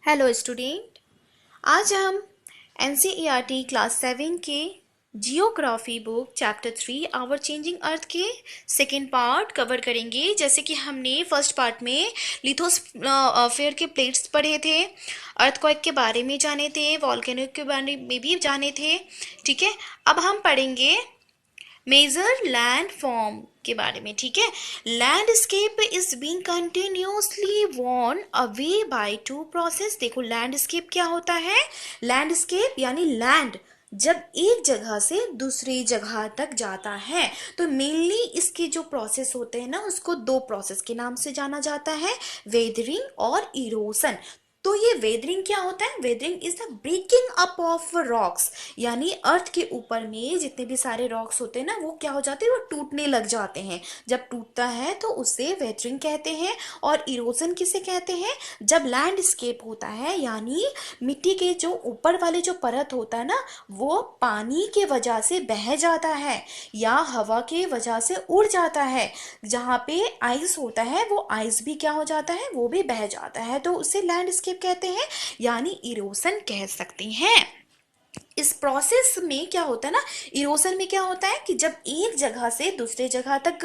Hello student. आज हम NCERT class 7 के geography book chapter 3 our changing earth के सेकेंड पार्ट कवर करेंगे। जैसे कि हमने फर्स्ट पार्ट में लिथोस्फीयर के प्लेट्स पढ़े थे, अर्थक्वेक के बारे में जाने थे, वॉल्केनो के बारे में भी जाने थे। ठीक है, अब हम पढ़ेंगे मेजर लैंड फॉर्म के बारे में। ठीक है, landscape is being continuously worn away by two process. देखो लैंडस्केप क्या होता है। लैंडस्केप यानी लैंड जब एक जगह से दूसरी जगह तक जाता है तो मेनली इसके जो प्रोसेस होते हैं ना, उसको दो प्रोसेस के नाम से जाना जाता है, वेदरिंग और इरोसन। तो ये वेदरिंग क्या होता है? Weathering is the breaking up of rocks, यानी अर्थ के ऊपर में जितने भी सारे रॉक्स होते हैं ना, वो क्या हो जाते हैं, वो टूटने लग जाते हैं। जब टूटता है तो उसे वेदरिंग कहते हैं। और इरोजन किसे कहते हैं? जब लैंडस्केप होता है यानी मिट्टी के जो ऊपर वाले जो परत होता है ना, वो पानी के वजह से बह जाता है या हवा के वजह से उड़ जाता है। जहाँ पे आइस होता है वो आइस भी क्या हो जाता है, वो भी बह जाता है, तो उसे लैंडस्केप कहते हैं यानी इरोसन कह सकते हैं। इस प्रोसेस में क्या होता है ना, इरोसन में क्या होता है कि जब एक जगह से दूसरे जगह तक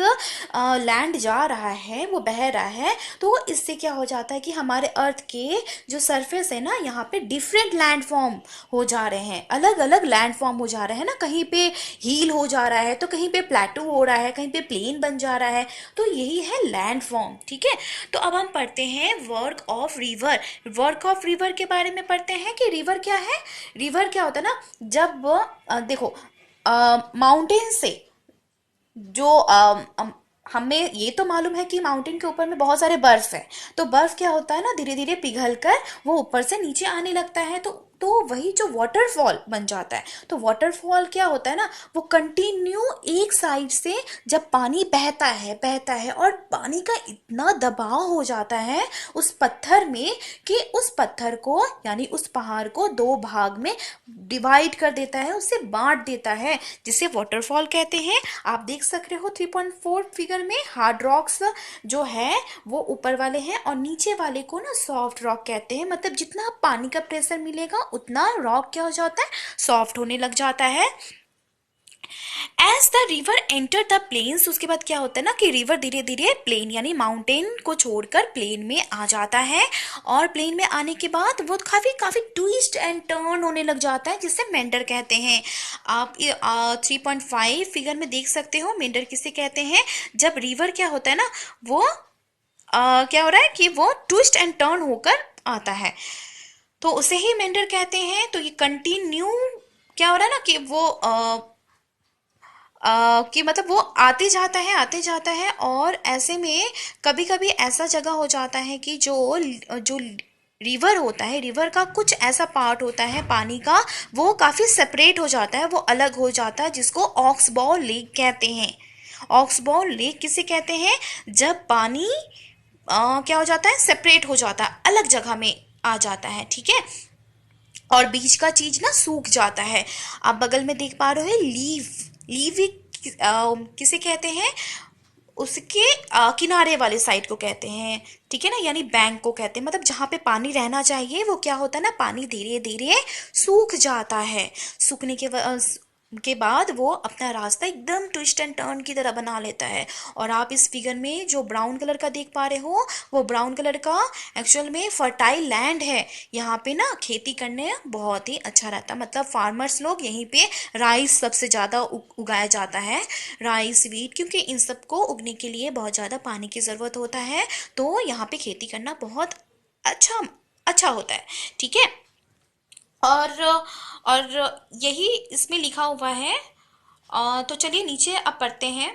लैंड जा रहा है, वो बह रहा है, तो इससे क्या हो जाता है कि हमारे अर्थ के जो सरफेस है ना, यहाँ पे डिफरेंट लैंड फॉर्म हो जा रहे हैं, अलग अलग लैंड फॉर्म हो जा रहे हैं ना। कहीं पे हील हो जा रहा है तो कहीं पे प्लेटू हो रहा है, कहीं पे प्लेन बन जा रहा है, तो यही है लैंड फॉर्म। ठीक है, तो अब हम पढ़ते हैं work of river. Work of river के बारे में पढ़ते हैं कि रिवर क्या है। रिवर क्या होता है ना, जब देखो माउंटेन से जो हमें ये तो मालूम है कि माउंटेन के ऊपर में बहुत सारे बर्फ है, तो बर्फ क्या होता है ना, धीरे धीरे पिघल कर वो ऊपर से नीचे आने लगता है, तो वही जो वाटरफॉल बन जाता है। तो वाटरफॉल क्या होता है ना, वो कंटिन्यू एक साइड से जब पानी बहता है और पानी का इतना दबाव हो जाता है उस पत्थर में कि उस पत्थर को यानी उस पहाड़ को दो भाग में डिवाइड कर देता है, उसे बांट देता है, जिसे वाटरफॉल कहते हैं। आप देख सकते हो 3.4 फिगर में हार्ड रॉक्स जो है वो ऊपर वाले हैं और नीचे वाले को ना सॉफ्ट रॉक कहते हैं। मतलब जितना पानी का प्रेशर मिलेगा उतना रॉक क्या हो जाता है, सॉफ्ट होने लग जाता है। As the river enter the plains, उसके बाद क्या होता है ना कि रिवर धीरे धीरे प्लेन यानी माउंटेन को छोड़कर प्लेन में आ जाता है, और प्लेन में आने के बाद वो काफी काफी ट्विस्ट एंड टर्न होने लग जाता है, जिसे मेंडर कहते हैं। आप 3.5 फिगर में देख सकते हो मेंडर किसे कहते हैं। जब रिवर क्या होता है ना, वो क्या हो रहा है कि वो ट्विस्ट एंड टर्न होकर आता है, तो उसे ही मेंडर कहते हैं। तो ये कंटिन्यू क्या हो रहा है ना कि वो कि मतलब वो आते जाता है, और ऐसे में कभी कभी ऐसा जगह हो जाता है कि जो जो रिवर होता है, रिवर का कुछ ऐसा पार्ट होता है पानी का, वो काफ़ी सेपरेट हो जाता है, वो अलग हो जाता है, जिसको ऑक्सबॉ लेक कहते हैं। ऑक्सबॉ लेक किसे कहते हैं? जब पानी क्या हो जाता है, सेपरेट हो जाता है, अलग जगह में आ जाता है। ठीक है, और बीच का चीज ना सूख जाता है। आप बगल में देख पा रहे हो लीव। लीव किसे कहते हैं? उसके किनारे वाले साइड को कहते हैं। ठीक है ना, यानी बैंक को कहते हैं। मतलब जहाँ पे पानी रहना चाहिए वो क्या होता है ना, पानी धीरे धीरे सूख जाता है। सूखने के बाद वो अपना रास्ता एकदम ट्विस्ट एंड टर्न की तरह बना लेता है। और आप इस फिगर में जो ब्राउन कलर का देख पा रहे हो, वो ब्राउन कलर का एक्चुअल में फर्टाइल लैंड है। यहाँ पे ना खेती करने बहुत ही अच्छा रहता है। मतलब फार्मर्स लोग यहीं पे राइस सबसे ज़्यादा उगाया जाता है, राइस वीट, क्योंकि इन सबको उगने के लिए बहुत ज़्यादा पानी की ज़रूरत होता है। तो यहाँ पे खेती करना बहुत अच्छा अच्छा होता है। ठीक है, और और यही इसमें लिखा हुआ है। तो चलिए नीचे अब पढ़ते हैं।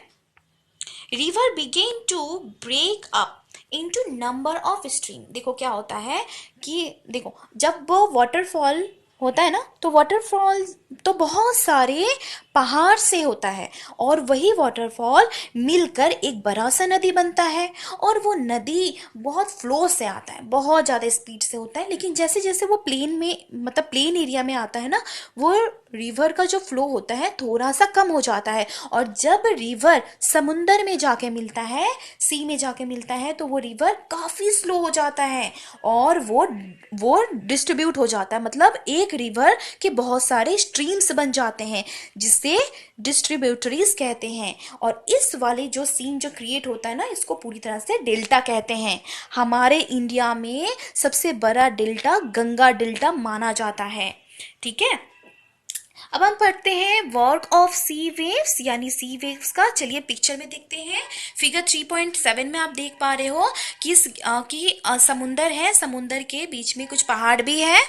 River begin to break up into number of stream. देखो क्या होता है कि देखो जब वो वाटरफॉल होता है ना, तो वाटरफॉल तो बहुत सारे पहाड़ से होता है, और वही वाटरफॉल मिलकर एक बड़ा सा नदी बनता है। और वो नदी बहुत फ्लो से आता है, बहुत ज़्यादा स्पीड से होता है, लेकिन जैसे जैसे वो प्लेन में मतलब प्लेन एरिया में आता है ना, वो रिवर का जो फ्लो होता है थोड़ा सा कम हो जाता है, और जब रिवर समुंदर में जाके मिलता है, सी में जाके मिलता है, तो वो रिवर काफ़ी स्लो हो जाता है और वो डिस्ट्रीब्यूट हो जाता है। मतलब एक रिवर के बहुत सारे स्ट्रीम्स बन जाते हैं जिससे डिस्ट्रीब्यूटरीज कहते हैं। और इस वाले जो सीन जो क्रिएट होता है ना, इसको पूरी तरह से डेल्टा कहते हैं। हमारे इंडिया में सबसे बड़ा डेल्टा गंगा डेल्टा माना जाता है। ठीक है, अब हम पढ़ते हैं वर्क ऑफ सी वेव्स यानी सी वेव्स का। चलिए पिक्चर में देखते हैं। फिगर 3.7 में आप देख पा रहे हो कि समुंदर है, समुंदर के बीच में कुछ पहाड़ भी है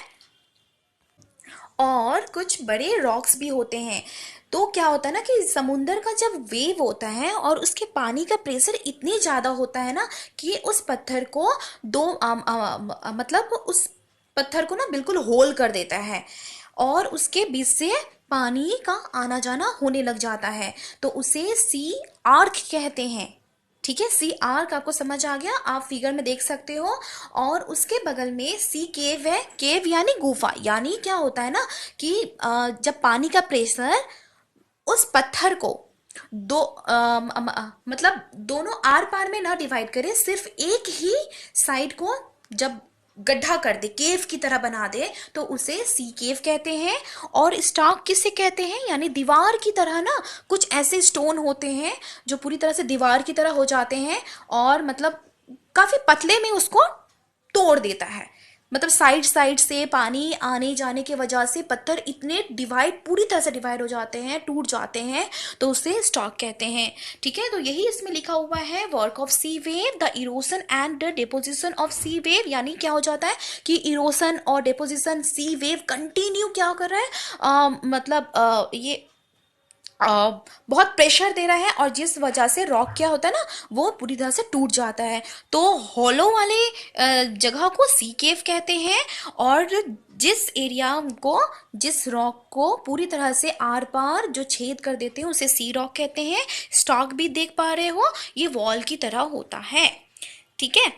और कुछ बड़े रॉक्स भी होते हैं। तो क्या होता है ना कि समुंदर का जब वेव होता है और उसके पानी का प्रेशर इतनी ज़्यादा होता है ना कि उस पत्थर को मतलब उस पत्थर को ना बिल्कुल होल कर देता है और उसके बीच से पानी का आना जाना होने लग जाता है, तो उसे सी आर्क कहते हैं। ठीक है, सी आर्क आपको समझ आ गया, आप फिगर में देख सकते हो। और उसके बगल में सी केव है। केव यानी गुफा। यानी क्या होता है ना कि जब पानी का प्रेशर उस पत्थर को मतलब दोनों आर पार में ना डिवाइड करे, सिर्फ एक ही साइड को जब गड्ढा कर दे, केव की तरह बना दे, तो उसे सी केव कहते हैं। और स्टॉक किसे कहते हैं, यानी दीवार की तरह ना कुछ ऐसे स्टोन होते हैं जो पूरी तरह से दीवार की तरह हो जाते हैं और मतलब काफी पतले में उसको तोड़ देता है। मतलब साइड साइड से पानी आने जाने की वजह से पत्थर इतने डिवाइड, पूरी तरह से डिवाइड हो जाते हैं, टूट जाते हैं, तो उसे स्टॉक कहते हैं। ठीक है, तो यही इसमें लिखा हुआ है, work of sea wave, the erosion and the deposition of sea wave. यानी क्या हो जाता है कि इरोशन और डिपोजिशन, सी वेव कंटिन्यू क्या कर रहा है, ये बहुत प्रेशर दे रहा है और जिस वजह से रॉक क्या होता है ना, वो पूरी तरह से टूट जाता है। तो हॉलो वाले जगह को सी केव कहते हैं। और जिस एरिया को, जिस रॉक को पूरी तरह से आर पार जो छेद कर देते हैं उसे सी रॉक कहते हैं। स्टॉक भी देख पा रहे हो, ये वॉल की तरह होता है। ठीक है,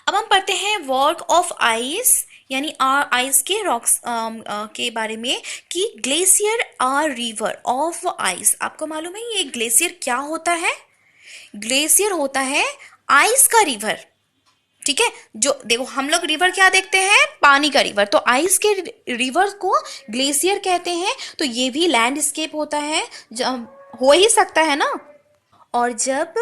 अब हम पढ़ते हैं वर्क ऑफ आइस यानी आइस के रॉक्स के बारे में, कि glacier are river of ice. आपको मालूम है ये ग्लेशियर क्या होता है? ग्लेशियर होता है आइस का रिवर। ठीक है, जो देखो हम लोग रिवर क्या देखते हैं, पानी का रिवर, तो आइस के रिवर को ग्लेशियर कहते हैं। तो ये भी लैंडस्केप होता है, हो ही सकता है ना। और जब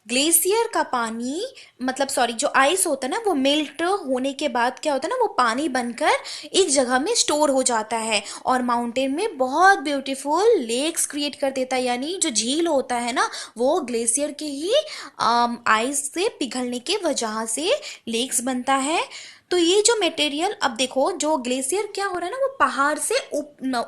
ग्लेशियर का पानी, मतलब सॉरी, जो आइस होता है ना, वो मेल्ट होने के बाद क्या होता है ना, वो पानी बनकर एक जगह में स्टोर हो जाता है और माउंटेन में बहुत ब्यूटीफुल लेक्स क्रिएट कर देता है। यानी जो झील होता है ना, वो ग्लेशियर के ही आइस से पिघलने के वजह से लेक्स बनता है। तो ये जो मटेरियल, अब देखो जो ग्लेशियर क्या हो रहा है ना, वो पहाड़ से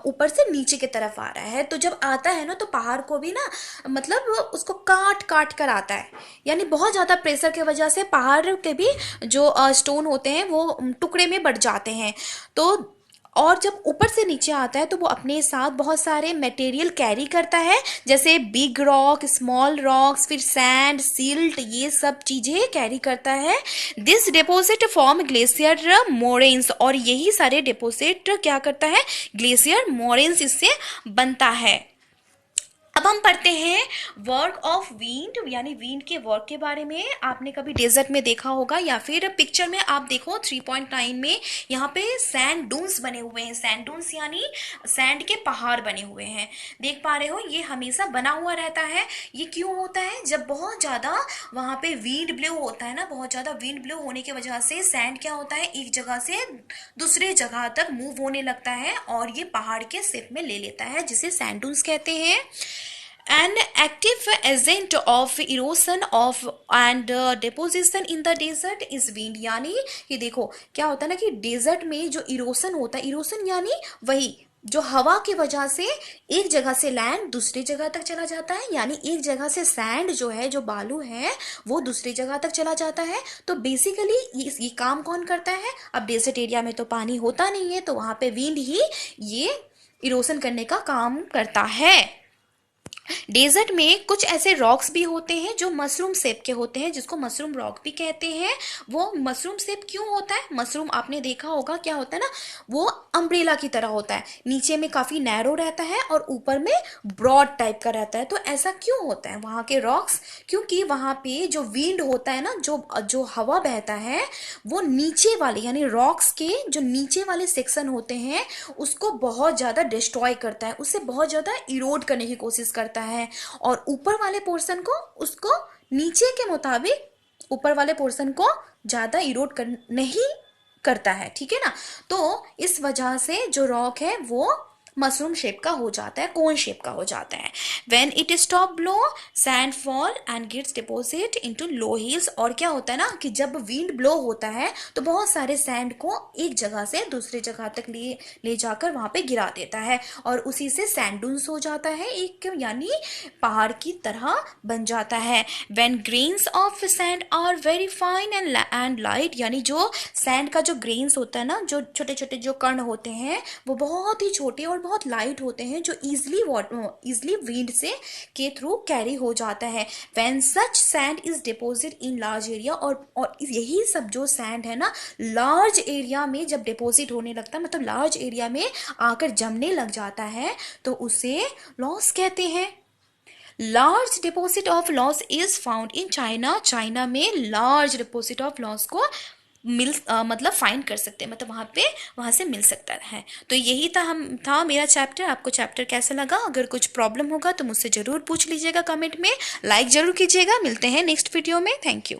ऊपर से नीचे की तरफ आ रहा है। तो जब आता है ना, तो पहाड़ को भी ना मतलब उसको काट काट कर आता है। यानी बहुत ज़्यादा प्रेशर की वजह से पहाड़ के भी जो स्टोन होते हैं वो टुकड़े में बढ़ जाते हैं। तो और जब ऊपर से नीचे आता है तो वो अपने साथ बहुत सारे मटेरियल कैरी करता है, जैसे बिग रॉक, स्मॉल रॉक्स, फिर सैंड, सिल्ट, ये सब चीज़ें कैरी करता है। This deposit form glacier moraines, और यही सारे डिपोजिट क्या करता है, ग्लेशियर मोरेन्स इससे बनता है। अब हम पढ़ते हैं वर्क ऑफ विंड यानी विंड के वर्क के बारे में। आपने कभी डेजर्ट में देखा होगा या फिर पिक्चर में आप देखो 3.9 में, यहाँ पे सैंड डून्स बने हुए हैं। सैंड डून्स यानी सैंड के पहाड़ बने हुए हैं, देख पा रहे हो। ये हमेशा बना हुआ रहता है। ये क्यों होता है, जब बहुत ज़्यादा वहाँ पे विंड ब्लो होता है ना, बहुत ज़्यादा विंड ब्लो होने की वजह से सैंड क्या होता है, एक जगह से दूसरे जगह तक मूव होने लगता है और ये पहाड़ के शेप में ले लेता है, जिसे सैंड डून्स कहते हैं। An active agent of erosion of and deposition in the desert is wind। यानी कि देखो क्या होता है ना कि डेजर्ट में जो इरोसन होता है, इरोसन यानी वही जो हवा की वजह से एक जगह से लैंड दूसरी जगह तक चला जाता है, यानी एक जगह से सैंड जो है, जो बालू है, वो दूसरी जगह तक चला जाता है। तो बेसिकली ये काम कौन करता है? अब डेजर्ट एरिया में तो पानी होता नहीं है, तो वहाँ पे विंड ही ये इरोसन करने का काम करता है। डेजर्ट में कुछ ऐसे रॉक्स भी होते हैं जो मशरूम शेप के होते हैं, जिसको मशरूम रॉक भी कहते हैं। वो मशरूम शेप क्यों होता है? मशरूम आपने देखा होगा क्या होता है ना, वो अम्ब्रेला की तरह होता है, नीचे में काफी नैरो रहता है और ऊपर में ब्रॉड टाइप का रहता है। तो ऐसा क्यों होता है वहां के रॉक्स? क्योंकि वहां पे जो विंड होता है ना, जो जो हवा बहता है, वो नीचे वाले यानी रॉक्स के जो नीचे वाले सेक्शन होते हैं उसको बहुत ज्यादा डिस्ट्रॉय करता है, उससे बहुत ज्यादा इरोड करने की कोशिश करता है, और ऊपर वाले पोर्शन को उसको नीचे के मुताबिक ऊपर वाले पोर्शन को ज्यादा इरोड कर नहीं करता है, ठीक है ना। तो इस वजह से जो रॉक है वो मशरूम शेप का हो जाता है, कोन शेप का हो जाता है। When it stop blow sand fall and gets deposit into low hills. और क्या होता है ना कि जब विंड ब्लो होता है तो बहुत सारे सैंड को एक जगह से दूसरी जगह तक ले जाकर वहां पे गिरा देता है, और उसी से सैंड डून्स हो जाता है, एक यानी पहाड़ की तरह बन जाता है। When grains of sand are very fine and light, यानी जो सैंड का जो ग्रेन्स होता है ना, जो छोटे छोटे जो कण होते हैं वो बहुत ही छोटे और बहुत लाइट होते हैं, जो इजिली विंड से के थ्रू कैरी हो जाता है। When such sand is deposit in large area, और यही सब जो सैंड है ना लार्ज एरिया में जब डिपोजिट होने लगता है, मतलब लार्ज एरिया में आकर जमने लग जाता है, तो उसे लॉस कहते हैं। Large deposit of loss is found in China. China में लार्ज डिपोजिट ऑफ लॉस को मतलब फाइंड कर सकते हैं, मतलब वहां से मिल सकता है। तो यही था मेरा चैप्टर। आपको चैप्टर कैसा लगा? अगर कुछ प्रॉब्लम होगा तो मुझसे ज़रूर पूछ लीजिएगा कमेंट में, लाइक ज़रूर कीजिएगा। मिलते हैं नेक्स्ट वीडियो में। Thank you.